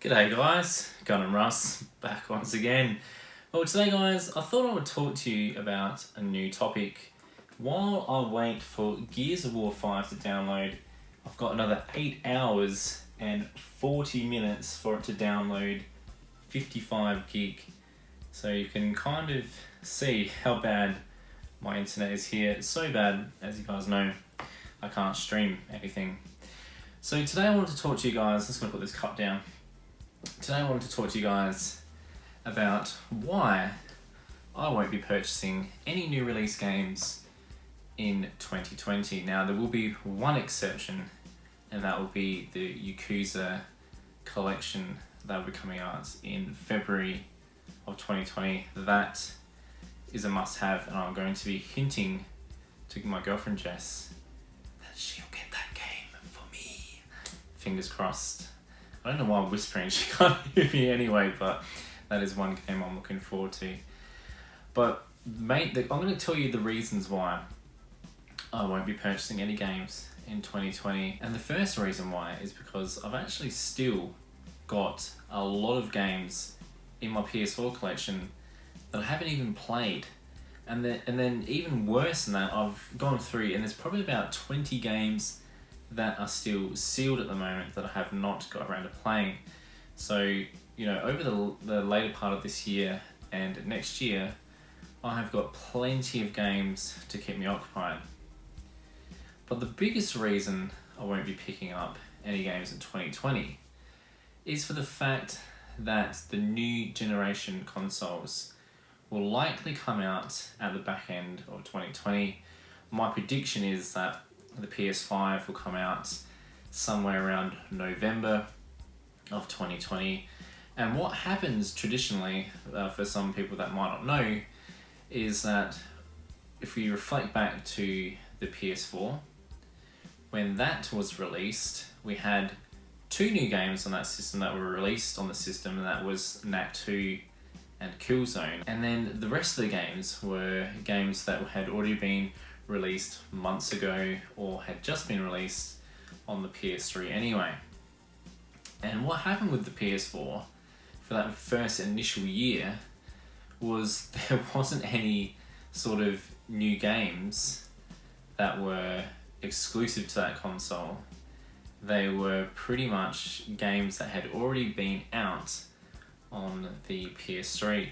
G'day guys, Gun and Russ back once again. Well, today guys, I thought I would talk to you about a new topic. While I wait for Gears of War 5 to download, I've got another 8 hours and 40 minutes for it to download 55 gig. So you can kind of see how bad my internet is here. It's so bad, as you guys know, I can't stream anything. So today I wanted to talk to you guys, I'm just going to put this cup down. Today I wanted to talk to you guys about why I won't be purchasing any new release games in 2020. Now there will be one exception, and that will be the Yakuza collection that will be coming out in February of 2020. That is a must-have, and I'm going to be hinting to my girlfriend Jess that she'll get that game for me. Fingers crossed. I don't know why I'm whispering, she can't hear me anyway, but that is one game I'm looking forward to. But mate, I'm going to tell you the reasons why I won't be purchasing any games in 2020. And the first reason why is because I've actually still got a lot of games in my PS4 collection that I haven't even played. And then even worse than that, I've gone through and there's probably about 20 games that are still sealed at the moment that I have not got around to playing. So, you know, over the later part of this year and next year, I have got plenty of games to keep me occupied. But the biggest reason I won't be picking up any games in 2020 is for the fact that the new generation consoles will likely come out at the back end of 2020. My prediction is that the PS5 will come out somewhere around November of 2020. And what happens traditionally, for some people that might not know, is that if we reflect back to the PS4, when that was released, we had two new games on that system that were released on the system, and that was Knack 2 and Killzone. And then the rest of the games were games that had already been released months ago or had just been released on the PS3 anyway. And what happened with the PS4 for that first initial year was there wasn't any sort of new games that were exclusive to that console. They were pretty much games that had already been out on the PS3.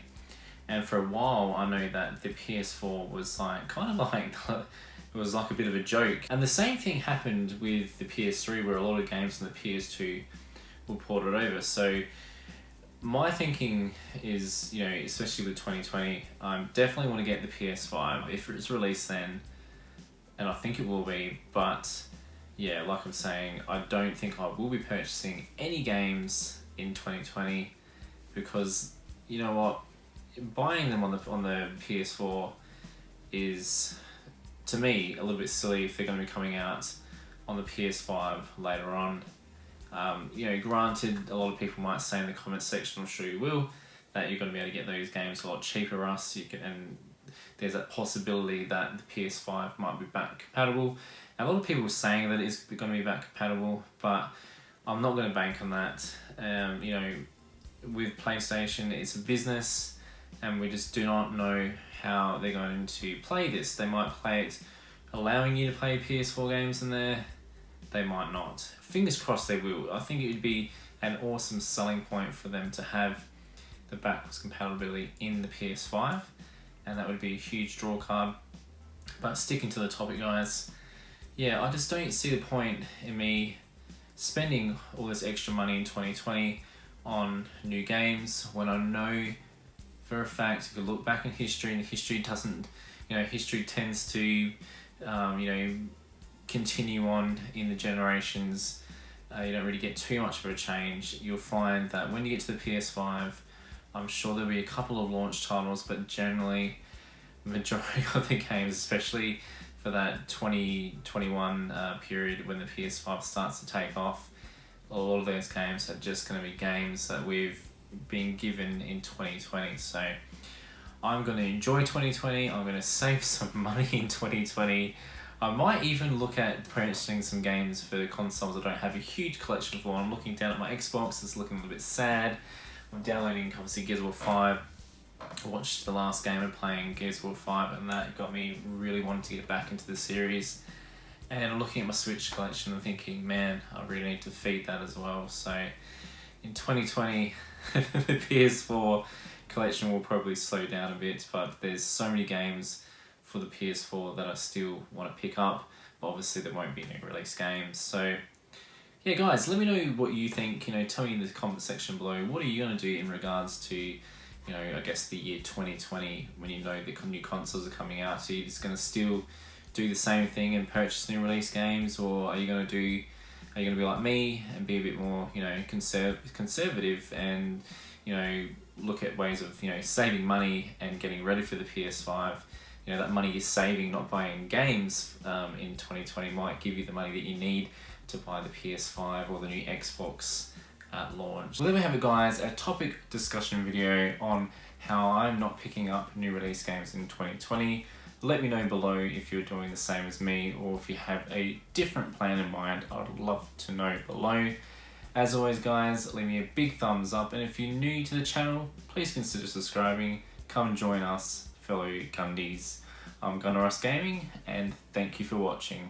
And for a while, I know that the PS4 was kind of like it was like a bit of a joke. And the same thing happened with the PS3, where a lot of games on the PS2 were ported over. So my thinking is, you know, especially with 2020, I definitely want to get the PS5 if it's released then, and I think it will be. But yeah, like I'm saying, I don't think I will be purchasing any games in 2020 because, you know what, buying them on the PS4 is, to me, a little bit silly if they're going to be coming out on the PS5 later on. You know, granted, a lot of people might say in the comments section, I'm sure you will, that you're going to be able to get those games a lot cheaper, Russ. And there's that possibility that the PS5 might be back compatible. And a lot of people are saying that it's going to be back compatible, but I'm not going to bank on that. You know, with PlayStation, it's a business, and we just do not know how they're going to play this. They might play it allowing you to play PS4 games in there. They might not. Fingers crossed they will. I think it would be an awesome selling point for them to have the backwards compatibility in the PS5, and that would be a huge draw card. But sticking to the topic, guys, yeah, I just don't see the point in me spending all this extra money in 2020 on new games when I know for a fact, if you look back in history, and history doesn't, you know, history tends to, you know, continue on in the generations. You don't really get too much of a change. You'll find that when you get to the PS5, I'm sure there'll be a couple of launch titles, but generally, majority of the games, especially for that 2021 period when the PS5 starts to take off, a lot of those games are just going to be games that we've been given in 2020. So I'm going to enjoy 2020. I'm going to save some money in 2020. I might even look at purchasing some games for consoles I don't have a huge collection for. I'm looking down at my Xbox, it's looking a little bit sad. I'm downloading obviously Gears of War 5. I watched the last game and playing Gears of War 5 and that got me really wanting to get back into the series. And I'm looking at my Switch collection and thinking, man, I really need to feed that as well. So in 2020, the PS4 collection will probably slow down a bit, but there's so many games for the PS4 that I still want to pick up, but obviously there won't be new release games. So yeah, guys, let me know what you think. Tell me in the comment section below, what are you going to do in regards to, I guess the year 2020, when the new consoles are coming out? Are you just going to still do the same thing and purchase new release games, or are you going to be like me and be a bit more, conservative and, look at ways of, saving money and getting ready for the PS5? That money you're saving, not buying games in 2020, might give you the money that you need to buy the PS5 or the new Xbox at launch. Well, there we have it, guys, a topic discussion video on how I'm not picking up new release games in 2020. Let me know below if you're doing the same as me, or if you have a different plan in mind. I'd love to know below. As always, guys, leave me a big thumbs up, and if you're new to the channel, please consider subscribing. Come and join us, fellow Gundies. I'm Gunnerus Gaming, and thank you for watching.